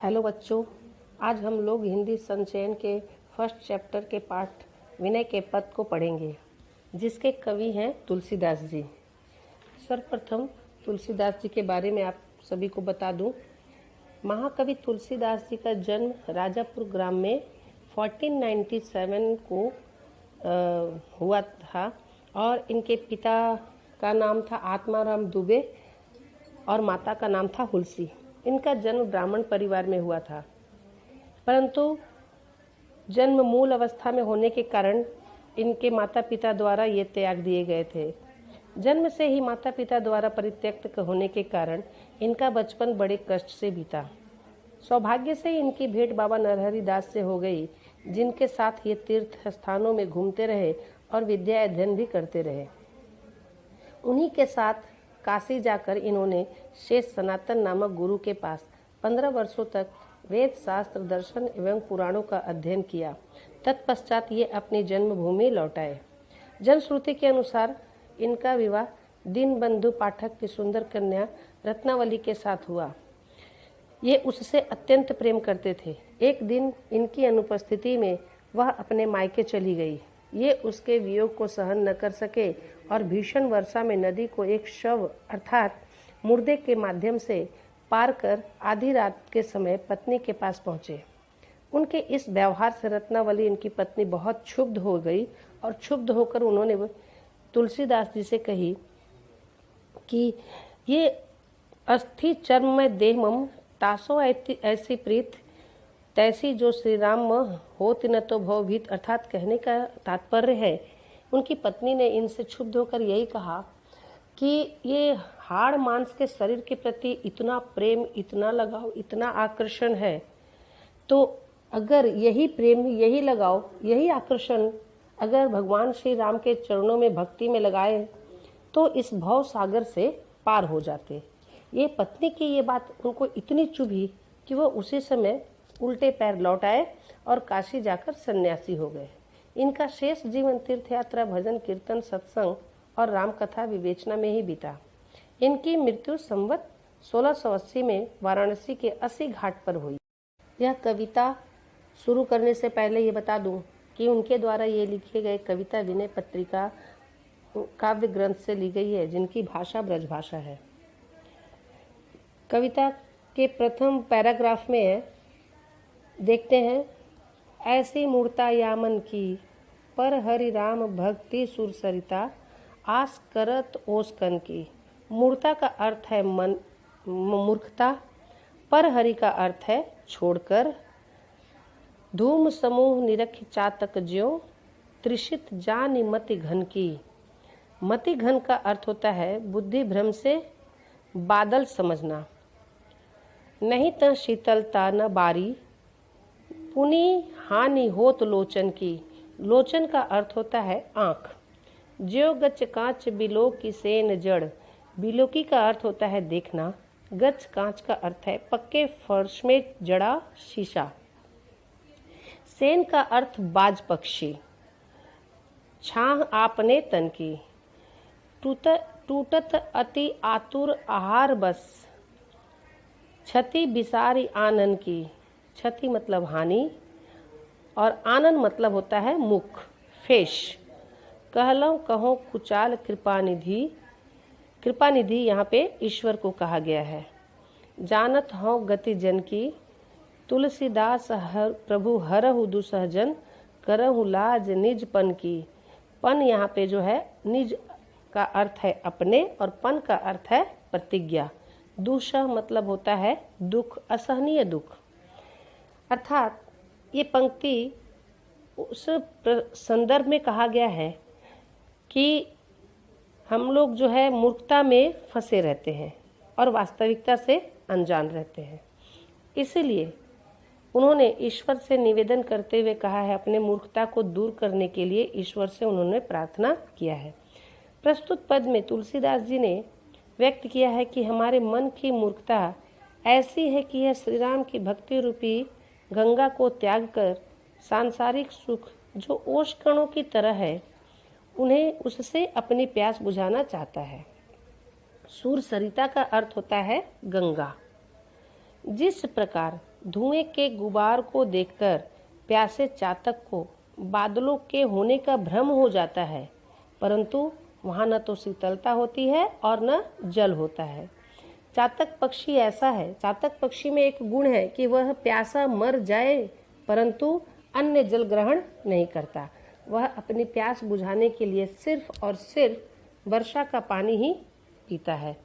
Hello बच्चों, आज हम लोग हिंदी संचयन के फर्स्ट चैप्टर के पाठ विनय के पद को पढ़ेंगे, जिसके कवि हैं तुलसीदास जी। सर्वप्रथम तुलसीदास जी के बारे में आप सभी को बता दूं। महाकवि तुलसीदास जी का जन्म राजापुर ग्राम में 1497 को हुआ था और इनके पिता का नाम था आत्माराम दुबे और माता का नाम था हुलसी। इनका जन्म ब्राह्मण परिवार में हुआ था, परंतु जन्म मूल अवस्था में होने के कारण इनके माता पिता द्वारा ये त्याग दिए गए थे। जन्म से ही माता पिता द्वारा परित्यक्त होने के कारण इनका बचपन बड़े कष्ट से बीता। सौभाग्य से इनकी भेंट बाबा नरहरि दास से हो गई, जिनके साथ ये तीर्थ स्थानों में घूमते रहे और विद्या अध्ययन भी करते रहे। उन्हीं के साथ काशी जाकर इन्होंने शेष सनातन नामक गुरु के पास 15 वर्षों तक वेद शास्त्र दर्शन एवं पुराणों का अध्ययन किया। तत्पश्चात ये अपनी जन्मभूमि लौट आए। जनश्रुति के अनुसार इनका विवाह दीनबंधु पाठक की सुंदर कन्या रत्नावली के साथ हुआ। ये उससे अत्यंत प्रेम करते थे। एक दिन इनकी अनुपस्थिति में वह अपने मायके चली गई। ये उसके वियोग को सहन न कर सके और भीषण वर्षा में नदी को एक शव अर्थात मुर्दे के माध्यम से पार कर आधी रात के समय पत्नी के पास पहुंचे। उनके इस व्यवहार से रत्नावली इनकी पत्नी बहुत क्षुब्ध हो गई और क्षुब्ध होकर उन्होंने तुलसीदास जी से कही कि ये अस्थि चर्म में देह मम तासो ऐसी प्रीत तैसी जो श्री राम होत न तो भवभीत। अर्थात कहने का तात्पर्य है, उनकी पत्नी ने इनसे क्षुब्ध होकर यही कहा कि ये हाड़ मांस के शरीर के प्रति इतना प्रेम, इतना लगाव, इतना आकर्षण है, तो अगर यही प्रेम, यही लगाव, यही आकर्षण अगर भगवान श्री राम के चरणों में भक्ति में लगाए तो इस भव सागर से पार हो जाते। ये पत्नी की ये बात उनको इतनी चुभी कि वो उसी समय उल्टे पैर लौट आए और काशी जाकर सन्यासी हो गए। इनका शेष जीवन तीर्थ यात्रा, भजन कीर्तन, सत्संग और राम कथा विवेचना में ही बीता। इनकी मृत्यु संवत 1680 में वाराणसी के 80 घाट पर हुई। यह कविता शुरू करने से पहले ये बता दूं कि उनके द्वारा ये लिखे गए कविता विनय पत्रिका काव्य ग्रंथ से ली गई है, जिनकी भाषा ब्रज भाषा है। कविता के प्रथम पैराग्राफ में है, देखते हैं। ऐसी मूर्ता यामन की पर हरि राम भक्ति सुर सरिता आस करत ओसकन की। मूर्ता का अर्थ है मन, मूर्खता। पर हरि का अर्थ है छोड़कर। धूम समूह निरख चातक ज्यों त्रिषित जानि मति घन की। मति घन का अर्थ होता है बुद्धि भ्रम से बादल समझना। नहीं त शीतलता न बारी पुनि हानि होत लोचन की। लोचन का अर्थ होता है आँख। ज्यो गच कांच बिलो की सेन जड़। बिलोकी का अर्थ होता है देखना। गच कांच का अर्थ है पक्के फर्श में जड़ा शीशा। सेन का अर्थ बाज पक्षी। छाह आपने तन की। टूटत अति आतुर आहार बस। क्षति बिसारी आनन की। क्षति मतलब हानि और आनंद मतलब होता है मुख, फेश। कहलौं कहो कुचाल कृपानिधि। कृपानिधि यहाँ पे ईश्वर को कहा गया है। जानत हो गति जन की। तुलसीदास प्रभु हरहु दुसहजन करहु लाज निज पन की। पन यहाँ पे जो है निज का अर्थ है अपने और पन का अर्थ है प्रतिज्ञा। दुसह मतलब होता है दुख, असहनीय दुख। अर्थात ये पंक्ति उस संदर्भ में कहा गया है कि हम लोग जो है मूर्खता में फंसे रहते हैं और वास्तविकता से अनजान रहते हैं। इसीलिए उन्होंने ईश्वर से निवेदन करते हुए कहा है, अपने मूर्खता को दूर करने के लिए ईश्वर से उन्होंने प्रार्थना किया है। प्रस्तुत पद में तुलसीदास जी ने व्यक्त किया है कि हमारे मन की मूर्खता ऐसी है कि यह श्री राम की भक्ति रूपी गंगा को त्याग कर सांसारिक सुख जो ओश कणों की तरह है, उन्हें उससे अपनी प्यास बुझाना चाहता है। सूर सरिता का अर्थ होता है गंगा। जिस प्रकार धुएं के गुबार को देखकर प्यासे चातक को बादलों के होने का भ्रम हो जाता है, परंतु वहाँ न तो शीतलता होती है और न जल होता है। चातक पक्षी ऐसा है, चातक पक्षी में एक गुण है कि वह प्यासा मर जाए परंतु अन्य जल ग्रहण नहीं करता। वह अपनी प्यास बुझाने के लिए सिर्फ और सिर्फ वर्षा का पानी ही पीता है।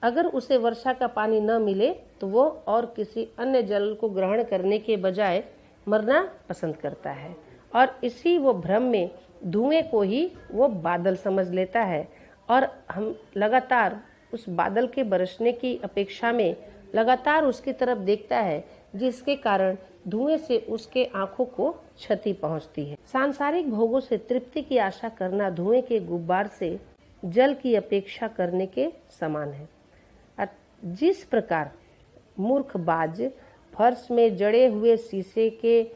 अगर उसे वर्षा का पानी न मिले तो वो और किसी अन्य जल को ग्रहण करने के बजाय मरना पसंद करता है, और इसी वो भ्रम में धुएं को ही वो बादल समझ लेता है, और हम लगातार उस बादल के बरसने की अपेक्षा में लगातार उसकी तरफ देखता है, जिसके कारण धुएं से उसके आंखों को क्षति पहुंचती है। सांसारिक भोगों से तृप्ति की आशा करना धुएं के गुब्बार से जल की अपेक्षा करने के समान है। जिस प्रकार मूर्खबाज फर्श में जड़े हुए शीशे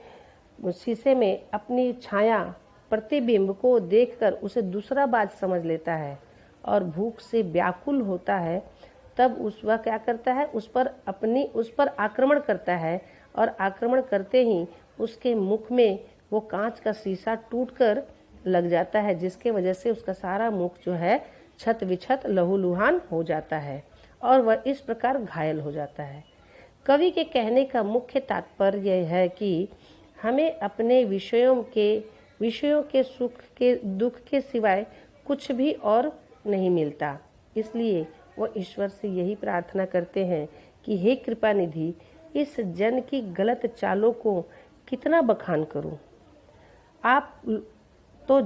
में अपनी छाया प्रतिबिंब को देखकर उसे दूसरा बाज समझ लेता है और भूख से व्याकुल होता है, तब वह क्या करता है, उस पर आक्रमण करता है, और आक्रमण करते ही उसके मुख में वो कांच का शीशा टूटकर लग जाता है, जिसके वजह से उसका सारा मुख जो है छत विछत लहूलुहान हो जाता है और वह इस प्रकार घायल हो जाता है। कवि के कहने का मुख्य तात्पर्य यह है कि हमें अपने विषयों के सुख के दुख के सिवाय कुछ भी और नहीं मिलता। इसलिए वह ईश्वर से यही प्रार्थना करते हैं कि हे कृपा निधि, इस जन की गलत चालों को कितना बखान करूं। आप तो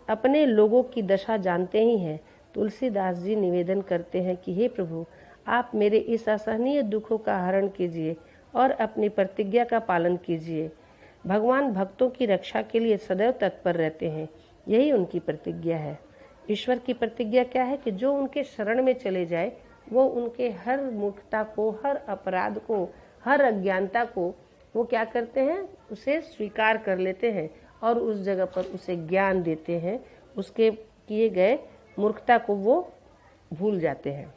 अपने लोगों की दशा जानते ही हैं। तुलसीदास जी निवेदन करते हैं कि हे प्रभु, आप मेरे इस असहनीय दुखों का हरण कीजिए और अपनी प्रतिज्ञा का पालन कीजिए। भगवान भक्तों की रक्षा के लिए सदैव तत्पर रहते हैं, यही उनकी प्रतिज्ञा है। ईश्वर की प्रतिज्ञा क्या है कि जो उनके शरण में चले जाए वो उनके हर मूर्खता को, हर अपराध को, हर अज्ञानता को वो क्या करते हैं, उसे स्वीकार कर लेते हैं और उस जगह पर उसे ज्ञान देते हैं। उसके किए गए मूर्खता को वो भूल जाते हैं।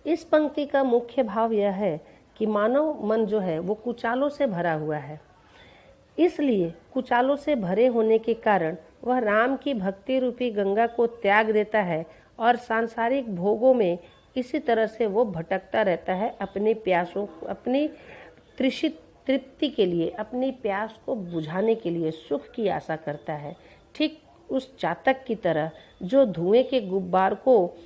इस पंक्ति का मुख्य भाव यह है कि मानव मन जो है वो कुचालों से भरा हुआ है। इसलिए कुचालों से भरे होने के कारण वह राम की भक्ति रूपी गंगा को त्याग देता है और सांसारिक भोगों में इसी तरह से वो भटकता रहता है, अपनी प्यासों, अपनी तृप्ति के लिए, अपनी प्यास को बुझाने के लिए सुख की आशा करता है। ठीक उस चातक की तरह जो धुएं के गुब्बार को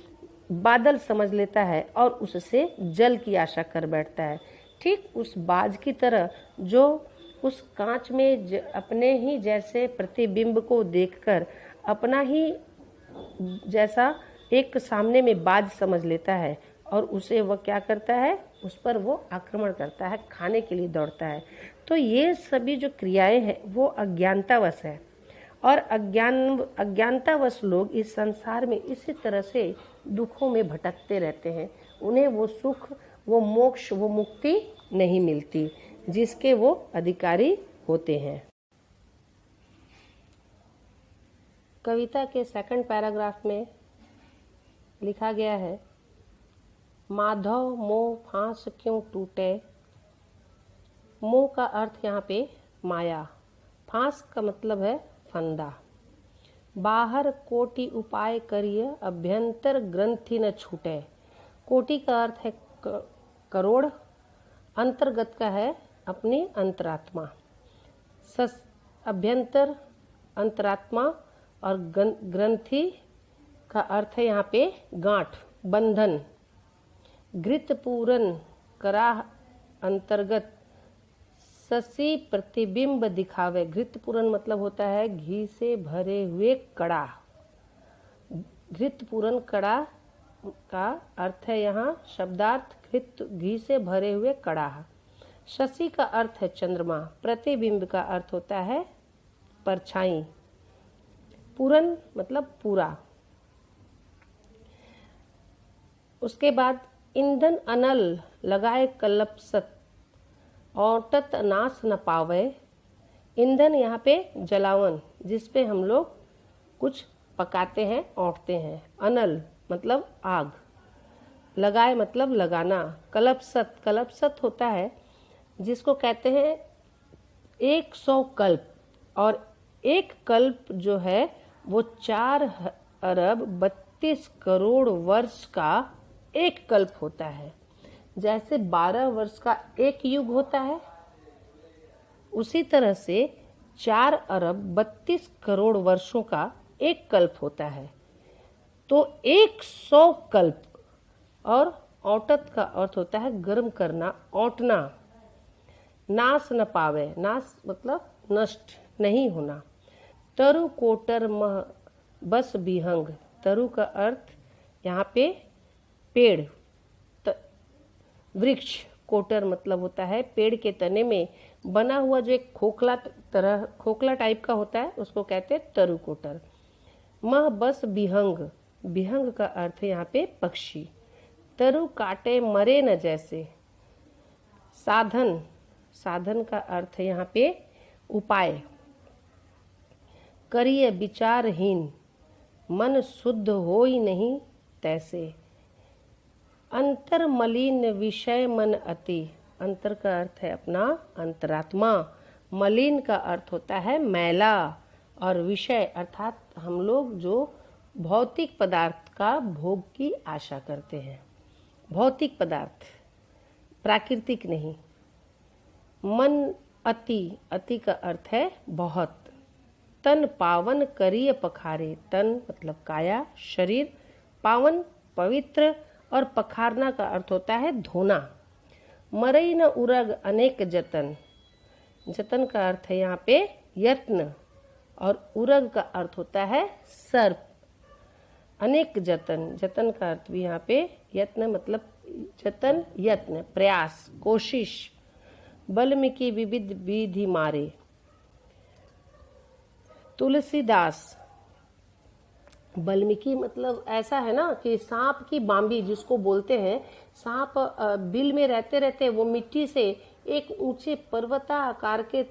बादल समझ लेता है और उससे जल की आशा कर बैठता है। ठीक उस बाज की तरह जो उस कांच में अपने ही जैसे प्रतिबिंब को देखकर अपना ही जैसा एक सामने में बाज समझ लेता है और उसे वह क्या करता है, उस पर वो आक्रमण करता है, खाने के लिए दौड़ता है। तो ये सभी जो क्रियाएं हैं वो अज्ञानतावश है, और अज्ञानतावश लोग इस संसार में इसी तरह से दुखों में भटकते रहते हैं। उन्हें वो सुख, वो मोक्ष, वो मुक्ति नहीं मिलती जिसके वो अधिकारी होते हैं। कविता के सेकंड पैराग्राफ में लिखा गया है, माधव मोह फांस क्यों टूटे। मोह का अर्थ यहाँ पे माया, फांस का मतलब है फंदा। बाहर कोटि उपाय करिए, अभ्यंतर ग्रंथि न छूटे। कोटि का अर्थ है करोड़, अंतर्गत का है अपनी अंतरात्मा। अभ्यंतर अंतरात्मा, और ग्रंथि का अर्थ है यहाँ पे गांठ, बंधन। घृत पूरन कराह अंतर्गत, शशि प्रतिबिंब दिखावे। घृत पूरन मतलब होता है घी से भरे हुए कड़ाह। घृत पूरन कड़ाह का अर्थ है यहाँ शब्दार्थ घृत, घी से भरे हुए कड़ाह। शशि का अर्थ है चंद्रमा, प्रतिबिंब का अर्थ होता है परछाई। पूरन मतलब पूरा। उसके बाद ईंधन अनल लगाए कलपसत, औटत नाश न पावे। ईंधन यहाँ पे जलावन, जिस पे हम लोग कुछ पकाते हैं, औंटते हैं। अनल मतलब आग लगाए मतलब लगाना। कल्पसत, कल्पसत होता है जिसको कहते हैं 100 कल्प, और एक कल्प जो है वो 4 अरब 32 करोड़ वर्ष का एक कल्प होता है। जैसे 12 वर्ष का एक युग होता है, उसी तरह से 4 अरब 32 करोड़ वर्षों का एक कल्प होता है। तो 100 कल्प, और औटत का अर्थ होता है गर्म करना, औटना। नाश न पावे, नाश मतलब नष्ट नहीं होना। तरु कोटर मह बस बिहंग, तरु का अर्थ यहाँ पे पेड़, वृक्ष। कोटर मतलब होता है पेड़ के तने में बना हुआ जो एक खोखला टाइप का होता है, उसको कहते हैं तरु कोटर। मह बस बिहंग, बिहंग का अर्थ है यहाँ पे पक्षी। तरु काटे मरे न जैसे, साधन, साधन का अर्थ है यहाँ पे उपाय। करिए विचारहीन, मन शुद्ध हो ही नहीं तैसे। अंतर मलिन विषय मन अति, अंतर का अर्थ है अपना अंतरात्मा, मलिन का अर्थ होता है मैला, और विषय अर्थात हम लोग जो भौतिक पदार्थ का भोग की आशा करते हैं, भौतिक पदार्थ, प्राकृतिक नहीं। मन अति, अति का अर्थ है बहुत। तन पावन करिय पखारे, तन मतलब काया, शरीर, पावन पवित्र, और पखारना का अर्थ होता है धोना। मरई न उरग अनेक जतन, जतन का अर्थ है यहाँ पे यत्न, और उरग का अर्थ होता है सर्प। अनेक जतन, जतन का अर्थ भी यहाँ पे यत्न मतलब जतन, यत्न, प्रयास, कोशिश। बल्मीकि विविध विधि मारे, तुलसीदास। बल्मीकि मतलब ऐसा है ना कि सांप की बांबी जिसको बोलते हैं, सांप बिल में रहते रहते वो मिट्टी से एक ऊंचे पर्वताकार के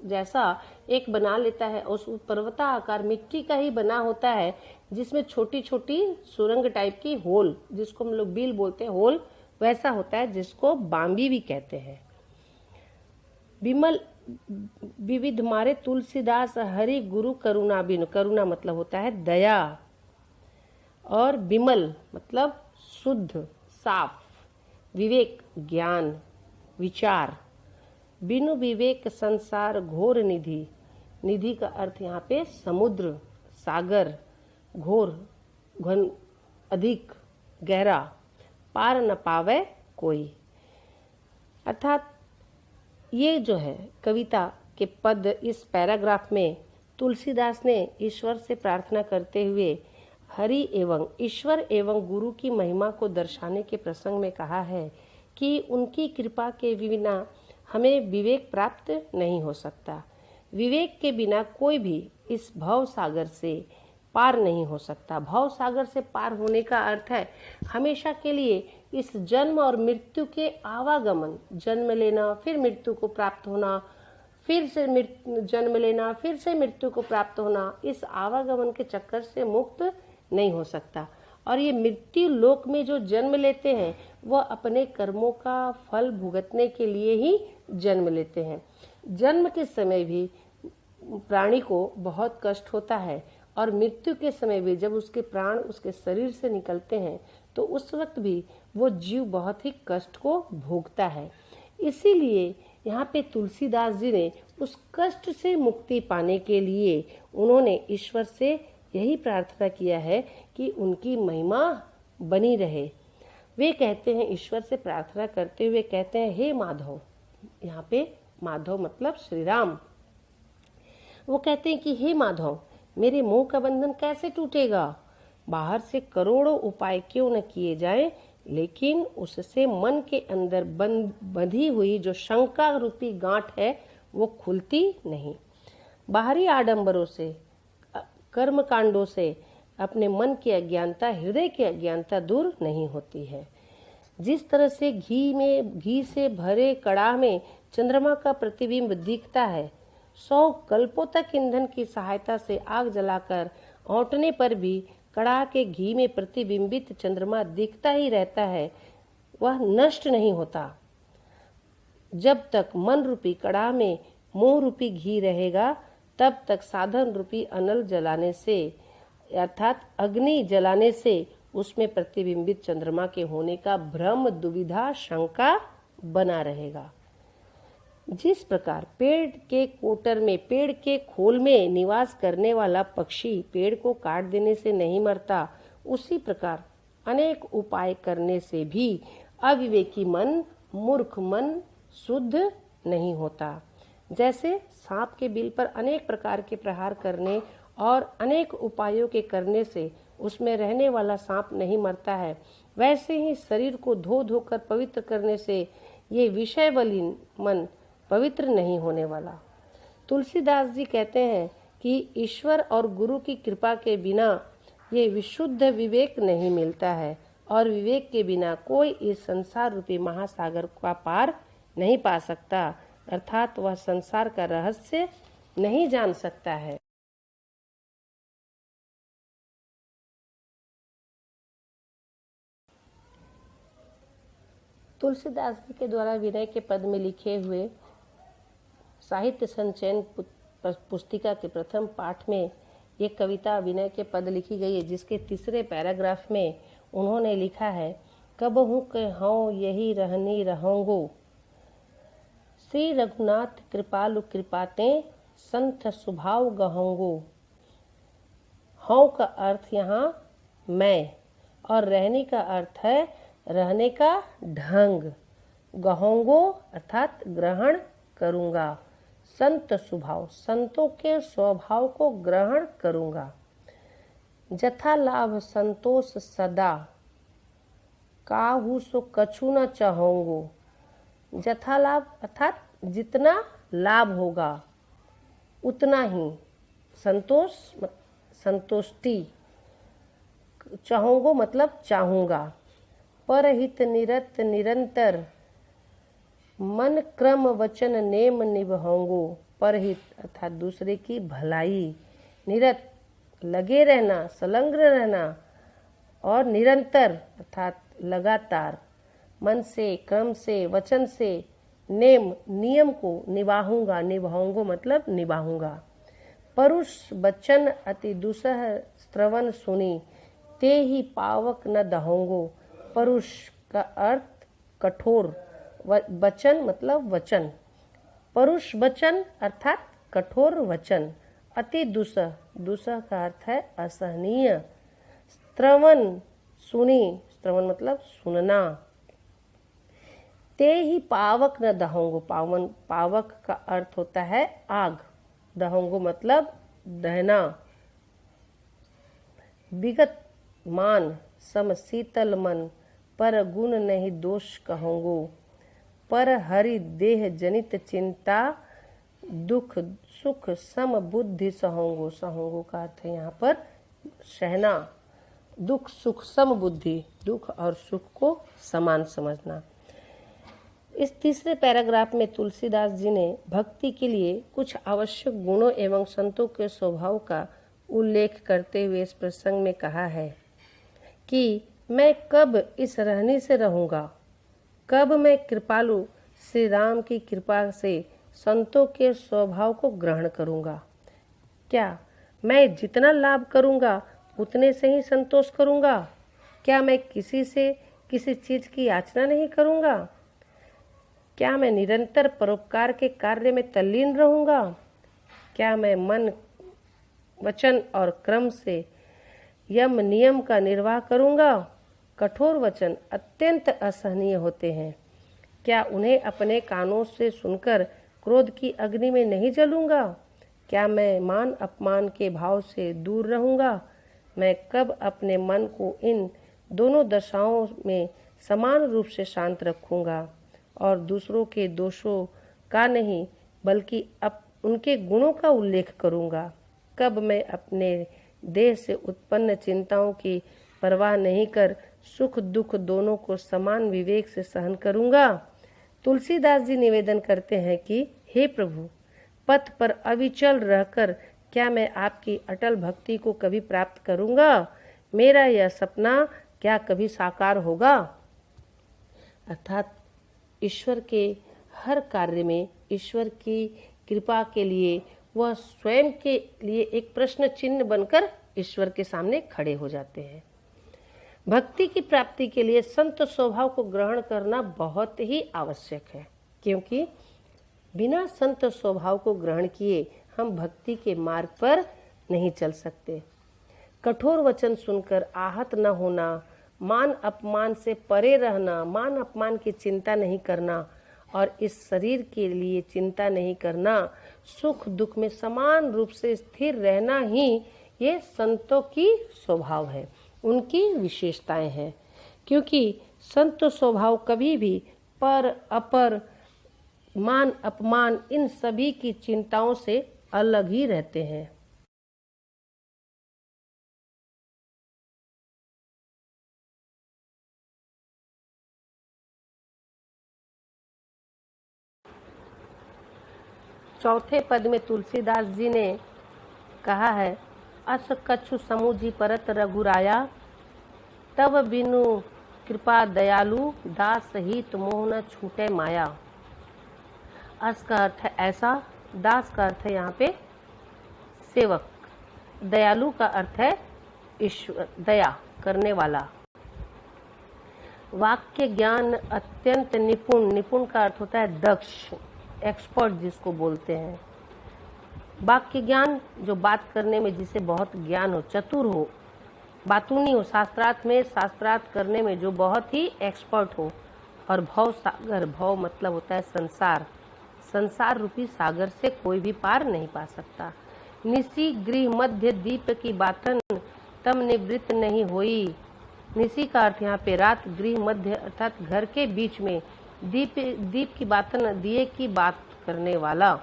जैसा एक बना लेता है। उस पर्वताकार मिट्टी का ही बना होता है, जिसमें छोटी छोटी सुरंग टाइप की होल, जिसको हम लोग बिल बोलते हैं, होल वैसा होता है, जिसको बांबी भी कहते हैं। विमल विविध मारे तुलसीदास हरि गुरु करुणा बिनु, करुणा मतलब होता है दया, और विमल मतलब शुद्ध, साफ, विवेक ज्ञान, विचार। बिनु विवेक संसार घोर निधि, निधि का अर्थ यहाँ पे समुद्र, सागर, घोर, घन, अधिक, गहरा, पार न पावे कोई। अर्थात ये जो है कविता के पद, इस पैराग्राफ में तुलसीदास ने ईश्वर से प्रार्थना करते हुए हरि एवं ईश्वर एवं गुरु की महिमा को दर्शाने के प्रसंग में कहा है कि उनकी कृपा के बिना हमें विवेक प्राप्त नहीं हो सकता। विवेक के बिना कोई भी इस भव सागर से पार नहीं हो सकता। भव सागर से पार होने का अर्थ है हमेशा के लिए इस जन्म और मृत्यु के आवागमन, जन्म लेना फिर मृत्यु को प्राप्त होना, फिर से जन्म लेना फिर से मृत्यु को प्राप्त होना, इस आवागमन के चक्कर से मुक्त नहीं हो सकता। और ये मृत्यु लोक में जो जन्म लेते हैं वह अपने कर्मों का फल भुगतने के लिए ही जन्म लेते हैं। जन्म के समय भी प्राणी को बहुत कष्ट होता है, और मृत्यु के समय भी जब उसके प्राण उसके शरीर से निकलते हैं तो उस वक्त भी वो जीव बहुत ही कष्ट को भोगता है। इसीलिए यहाँ पे तुलसीदास जी ने उस कष्ट से मुक्ति पाने के लिए उन्होंने ईश्वर से यही प्रार्थना किया है कि उनकी महिमा बनी रहे। वे कहते हैं, ईश्वर से प्रार्थना करते हुए कहते हैं, हे माधव, यहाँ पे माधव मतलब श्री राम। वो कहते हैं कि हे माधव, मेरे मोह का बंधन कैसे टूटेगा? बाहर से करोड़ों उपाय क्यों न किए जाएं, लेकिन उससे मन के अंदर बंधी हुई जो शंका रूपी गांठ है वो खुलती नहीं। बाहरी आडंबरों से, कर्म कांडों से अपने मन की अज्ञानता, हृदय की अज्ञानता दूर नहीं होती है। जिस तरह से घी से भरे कड़ाह में चंद्रमा का प्रतिबिंब दिखता है, 100 कल्पों तक ईंधन की सहायता से आग जलाकर औंटने पर भी कड़ा के घी में प्रतिबिंबित चंद्रमा दिखता ही रहता है, वह नष्ट नहीं होता। जब तक मन रूपी कड़ा में मोह रूपी घी रहेगा, तब तक साधन रूपी अनल जलाने से अर्थात अग्नि जलाने से उसमें प्रतिबिंबित चंद्रमा के होने का भ्रम, दुविधा, शंका बना रहेगा। जिस प्रकार पेड़ के कोटर में, पेड़ के खोल में निवास करने वाला पक्षी पेड़ को काट देने से नहीं मरता, उसी प्रकार अनेक उपाय करने से भी अविवेकी मन, मूर्ख मन शुद्ध नहीं होता। जैसे सांप के बिल पर अनेक प्रकार के प्रहार करने और अनेक उपायों के करने से उसमें रहने वाला सांप नहीं मरता है, वैसे ही शरीर को धो धोकर पवित्र करने से ये विषय बलीन मन पवित्र नहीं होने वाला। तुलसीदास जी कहते हैं कि ईश्वर और गुरु की कृपा के बिना ये विशुद्ध विवेक नहीं मिलता है, और विवेक के बिना कोई इस संसार रूपी महासागर का पार नहीं पा सकता, अर्थात वह संसार का रहस्य नहीं जान सकता है। तुलसीदास जी के द्वारा विनय के पद में लिखे हुए साहित्य संचयन पुस्तिका के प्रथम पाठ में ये कविता विनय के पद लिखी गई है, जिसके तीसरे पैराग्राफ में उन्होंने लिखा है, कबहू के हूँ यही रहनी रहूंगो, श्री रघुनाथ कृपालु कृपाते संत स्वभाव गहूंगो। हूँ का अर्थ यहाँ मैं, और रहने का अर्थ है रहने का ढंग। गहूंगो अर्थात ग्रहण करूंगा। संत स्वभाव, संतों के स्वभाव को ग्रहण करूंगा। जथा लाभ संतोष सदा, काहू सो कछु न चाहूंगो। जथा लाभ अर्थात जितना लाभ होगा उतना ही। संतोष संतुष्टि, चाहूंगो मतलब चाहूंगा। परहित निरत निरंतर, मन क्रम वचन नेम निभाऊंगो। परहित अर्थात दूसरे की भलाई, निरत लगे रहना, संलग्न रहना, और निरंतर अर्थात लगातार, मन से, क्रम से, वचन से, नेम नियम को निभाऊंगा। निभाऊंगो मतलब निभाऊंगा। परुष बचन अति दुसह श्रवण सुनी, ते ही पावक न दहोंगो। परुष का अर्थ कठोर, वचन मतलब वचन। परुष वचन अर्थात कठोर वचन। अति दुसह, दुसह का अर्थ है असहनीय। श्रवण सुनी, श्रवण मतलब सुनना। ते ही पावक न दहोंगो, पावन पावक का अर्थ होता है आग। दहोंगो मतलब दहना। विगत मान सम शीतल मन, पर गुण नहीं दोष कहूंगो। पर हरि देह जनित चिंता, दुख सुख सम बुद्धि सहूंगो। सहूंगो का अर्थ है यहाँ पर सहना। दुख सुख सम बुद्धि, दुख और सुख को समान समझना। इस तीसरे पैराग्राफ में तुलसीदास जी ने भक्ति के लिए कुछ आवश्यक गुणों एवं संतों के स्वभाव का उल्लेख करते हुए इस प्रसंग में कहा है कि मैं कब इस रहनी से रहूंगा, कब मैं कृपालु श्री राम की कृपा से संतों के स्वभाव को ग्रहण करूंगा। क्या मैं जितना लाभ करूंगा उतने से ही संतोष करूंगा? क्या मैं किसी से किसी चीज की याचना नहीं करूंगा? क्या मैं निरंतर परोपकार के कार्य में तल्लीन रहूंगा? क्या मैं मन, वचन और क्रम से यम नियम का निर्वाह करूंगा? कठोर वचन अत्यंत असहनीय होते हैं। क्या उन्हें अपने कानों से सुनकर क्रोध की अग्नि में नहीं जलूंगा? क्या मैं मान अपमान के भाव से दूर रहूंगा? मैं कब अपने मन को इन दोनों दशाओं में समान रूप से शांत रखूंगा और दूसरों के दोषों का नहीं बल्कि उनके गुणों का उल्लेख करूंगा? कब मैं अपने देह से उत्पन्न चिंताओं की परवाह नहीं कर सुख दुख दोनों को समान विवेक से सहन करूंगा? तुलसीदास जी निवेदन करते हैं कि हे प्रभु, पथ पर अविचल रहकर क्या मैं आपकी अटल भक्ति को कभी प्राप्त करूंगा? मेरा यह सपना क्या कभी साकार होगा? अर्थात ईश्वर के हर कार्य में ईश्वर की कृपा के लिए वह स्वयं के लिए एक प्रश्न चिन्ह बनकर ईश्वर के सामने खड़े हो जाते हैं। भक्ति की प्राप्ति के लिए संत स्वभाव को ग्रहण करना बहुत ही आवश्यक है, क्योंकि बिना संत स्वभाव को ग्रहण किए हम भक्ति के मार्ग पर नहीं चल सकते। कठोर वचन सुनकर आहत न होना, मान अपमान से परे रहना, मान अपमान की चिंता नहीं करना और इस शरीर के लिए चिंता नहीं करना, सुख दुख में समान रूप से स्थिर रहना ही ये संतों की स्वभाव है, उनकी विशेषताएं हैं। क्योंकि संत स्वभाव कभी भी पर अपर, मान अपमान इन सभी की चिंताओं से अलग ही रहते हैं। चौथे पद में तुलसीदास जी ने कहा है, अस कछु समूझी परत रघुराया, तब बिनु कृपा दयालु, दास हित मोह न छूटे माया। अस का अर्थ है ऐसा, दास का अर्थ है यहाँ पे सेवक, दयालु का अर्थ है ईश्वर, दया करने वाला। वाक्य ज्ञान अत्यंत निपुण, निपुण का अर्थ होता है दक्ष, एक्सपर्ट जिसको बोलते हैं। वाक्य ज्ञान जो बात करने में जिसे बहुत ज्ञान हो, चतुर हो, बातूनी हो, शास्त्रार्थ में शास्त्रार्थ करने में जो बहुत ही एक्सपर्ट हो। और भव सागर, भव मतलब होता है संसार, संसार रूपी सागर से कोई भी पार नहीं पा सकता। निसी गृह मध्य दीप की बातन, तम निवृत्त नहीं होई। निसी का अर्थ यहाँ पे रात, गृह मध्य अर्थात घर के बीच में, दीप की बातन दिए की बात करने वाला,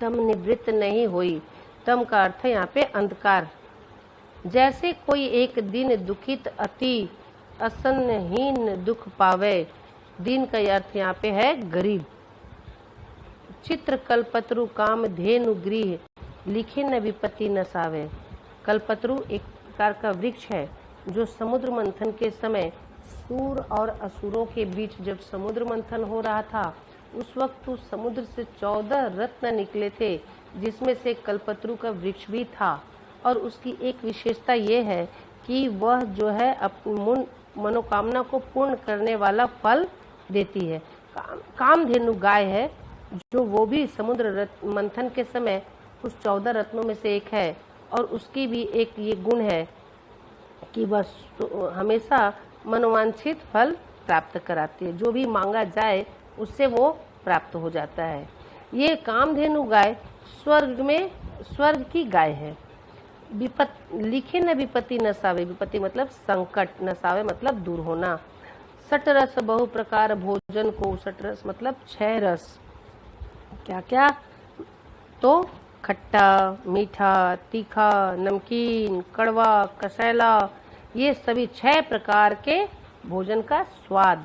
तम निवृत्त नहीं होई। तम का अर्थ है यहाँ पे अंधकार। जैसे कोई एक दिन दुखित अति असन्नहीन दुख पावे, दिन का अर्थ यहाँ पे है गरीब। चित्र कल्पत्रु काम धेनु गृह, लिखे न विपत्ति न सावे। कल्पत्रु एक प्रकार का वृक्ष है जो समुद्र मंथन के समय सूर और असुरों के बीच जब समुद्र मंथन हो रहा था, उस वक्त उस समुद्र से 14 रत्न निकले थे, जिसमें से कल्पत्रु का वृक्ष भी था। और उसकी एक विशेषता ये है कि वह जो है अपनी मनोकामना को पूर्ण करने वाला फल देती है। कामधेनु गाय है जो वो भी समुद्र मंथन के समय उस 14 रत्नों में से एक है, और उसकी भी एक ये गुण है कि वह हमेशा मनोवांछित फल प्राप्त कराती है, जो भी मांगा जाए उससे वो प्राप्त हो जाता है। ये कामधेनु गाय स्वर्ग की गाय है। लिखे न विपत्ति न सावे, विपत्ति मतलब संकट, न सावे मतलब दूर होना। सट रस बहु प्रकार भोजन को, सट रस मतलब 6 रस, क्या क्या, तो खट्टा, मीठा, तीखा, नमकीन, कड़वा, कसैला, ये सभी 6 प्रकार के भोजन का स्वाद।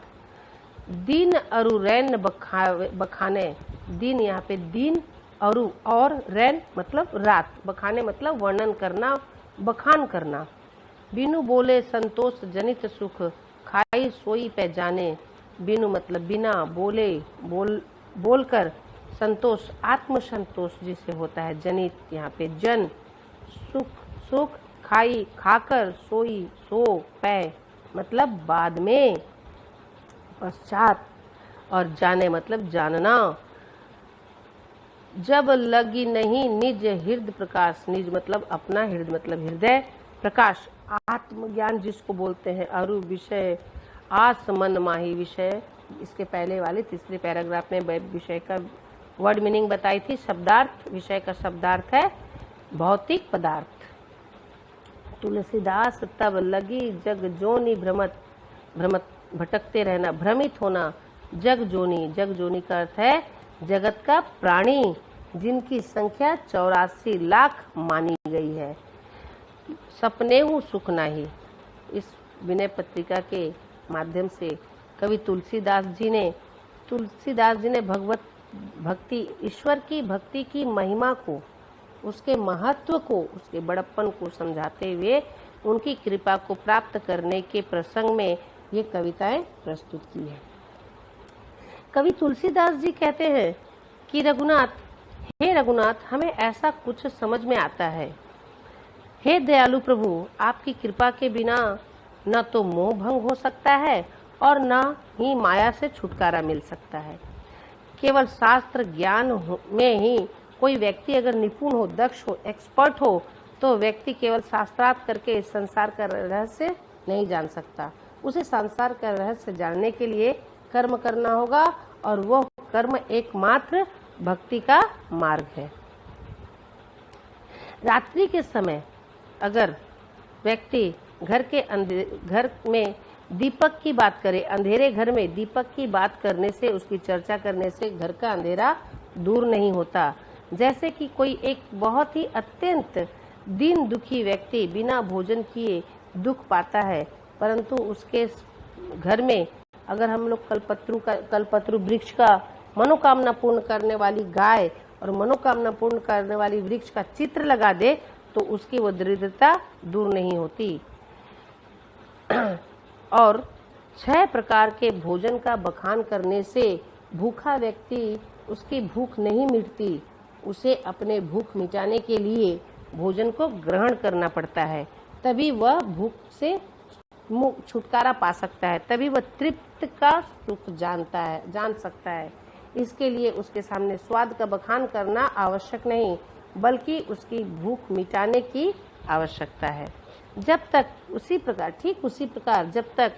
दीन अरु रैन बखाने, दीन यहाँ पे दीन, अरु और रैन मतलब रात, बखाने मतलब वर्णन करना, बखान करना। बिनु बोले संतोष जनित सुख, खाई सोई पे जाने। बिनु मतलब बिना, बोले बोलकर, संतोष आत्म संतोष जिसे होता है, जनित यहाँ पे जन, सुख खाई खाकर, सोई सो, पै मतलब बाद में, पश्चात, और जाने मतलब जानना। जब लगी नहीं निज हृदय प्रकाश, निज मतलब अपना, हृदय मतलब हृदय, प्रकाश आत्मज्ञान जिसको बोलते हैं। अरु विषय आस मन माही, विषय इसके पहले वाले तीसरे पैराग्राफ में विषय का वर्ड मीनिंग बताई थी। शब्दार्थ, विषय का शब्दार्थ है भौतिक पदार्थ। तुलसीदास तब लगी जग जोनी भ्रमत, भटकते रहना, भ्रमित होना। जग जोनी का अर्थ है जगत का प्राणी, जिनकी संख्या 84 लाख मानी गई है। सपने हूँ सुख नाही, इस विनय पत्रिका के माध्यम से कवि तुलसीदास जी ने भक्ति, ईश्वर की भक्ति की महिमा को, उसके महत्व को, उसके बड़प्पन को समझाते हुए उनकी कृपा को प्राप्त करने के प्रसंग में ये कविताएं प्रस्तुत की है। कवि तुलसीदास जी कहते हैं कि हे रघुनाथ, हमें ऐसा कुछ समझ में आता है। हे दयालु प्रभु, आपकी कृपा के बिना न तो मोह भंग हो सकता है और न ही माया से छुटकारा मिल सकता है। केवल शास्त्र ज्ञान में ही कोई व्यक्ति अगर निपुण हो, दक्ष हो, एक्सपर्ट हो, तो व्यक्ति केवल शास्त्रार्थ करके इस संसार का रहस्य नहीं जान सकता। उसे संसार का रहस्य जानने के लिए कर्म करना होगा और वो कर्म एकमात्र भक्ति का मार्ग है। रात्रि के समय अगर व्यक्ति घर में दीपक की बात करे, अंधेरे घर में दीपक की बात करने से, उसकी चर्चा करने से घर का अंधेरा दूर नहीं होता। जैसे कि कोई एक बहुत ही अत्यंत दीन दुखी व्यक्ति बिना भोजन किए दुख पाता है, परंतु उसके घर में अगर हम लोग कल्पत्रु वृक्ष का मनोकामना पूर्ण करने वाली गाय और मनोकामना पूर्ण करने वाली वृक्ष का चित्र लगा दे तो उसकी वो दरिद्रता दूर नहीं होती। और 6 प्रकार के भोजन का बखान करने से भूखा व्यक्ति, उसकी भूख नहीं मिटती, उसे अपने भूख मिटाने के लिए भोजन को ग्रहण करना पड़ता है, तभी वह भूख से छुटकारा पा सकता है, तभी वह तृप्त का सुख जान सकता है। इसके लिए उसके सामने स्वाद का बखान करना आवश्यक नहीं, बल्कि उसकी भूख मिटाने की आवश्यकता है। ठीक उसी प्रकार जब तक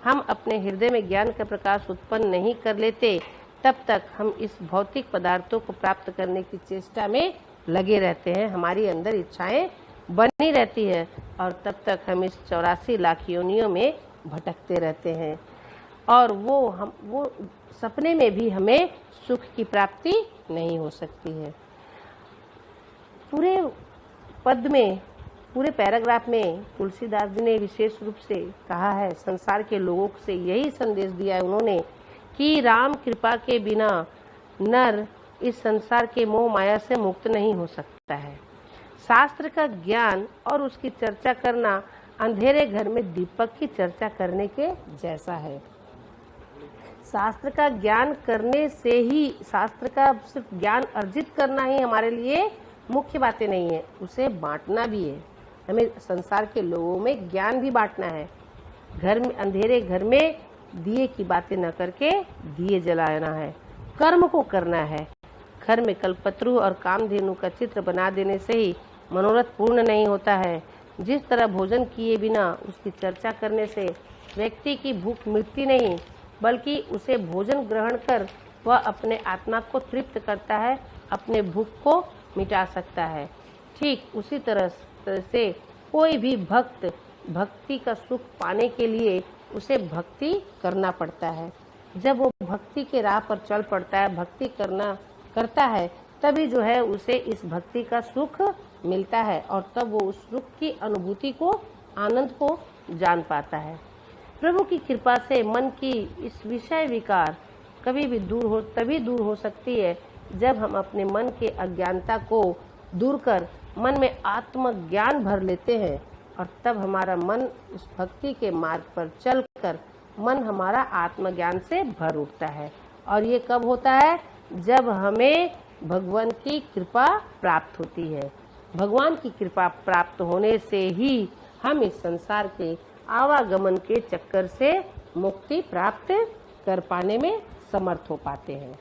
हम अपने हृदय में ज्ञान का प्रकाश उत्पन्न नहीं कर लेते, तब तक हम इस भौतिक पदार्थों को प्राप्त करने की चेष्टा में लगे रहते हैं। हमारी अंदर इच्छाएं बनी रहती है और तब तक हम इस 84 लाख योनियों में भटकते रहते हैं और वो सपने में भी हमें सुख की प्राप्ति नहीं हो सकती है। पूरे पैराग्राफ में तुलसीदास जी ने विशेष रूप से कहा है, संसार के लोगों से यही संदेश दिया है उन्होंने कि राम कृपा के बिना नर इस संसार के मोह माया से मुक्त नहीं हो सकता है। शास्त्र का ज्ञान और उसकी चर्चा करना अंधेरे घर में दीपक की चर्चा करने के जैसा है। शास्त्र का ज्ञान करने से ही, शास्त्र का सिर्फ ज्ञान अर्जित करना ही हमारे लिए मुख्य बातें नहीं है, उसे बांटना भी है। हमें संसार के लोगों में ज्ञान भी बांटना है। घर में, अंधेरे घर में दिए की बातें न करके दिए जलाना है, कर्म को करना है। घर में कल्पत्रु और कामधेनु का चित्र बना देने से ही मनोरथ पूर्ण नहीं होता है। जिस तरह भोजन किए बिना उसकी चर्चा करने से व्यक्ति की भूख मिटती नहीं, बल्कि उसे भोजन ग्रहण कर वह अपने आत्मा को तृप्त करता है, अपने भूख को मिटा सकता है। ठीक उसी तरह से कोई भी भक्त भक्ति का सुख पाने के लिए उसे भक्ति करना पड़ता है। जब वो भक्ति के राह पर चल पड़ता है, भक्ति करता है, तभी जो है उसे इस भक्ति का सुख मिलता है और तब वो उस सुख की अनुभूति को, आनंद को जान पाता है। प्रभु की कृपा से मन की इस विषय विकार तभी दूर हो सकती है जब हम अपने मन के अज्ञानता को दूर कर मन में आत्मज्ञान भर लेते हैं और तब हमारा मन उस भक्ति के मार्ग पर चलकर मन हमारा आत्मज्ञान से भर उठता है। और ये कब होता है? जब हमें भगवान की कृपा प्राप्त होती है। भगवान की कृपा प्राप्त होने से ही हम इस संसार के आवागमन के चक्कर से मुक्ति प्राप्त कर पाने में समर्थ हो पाते हैं।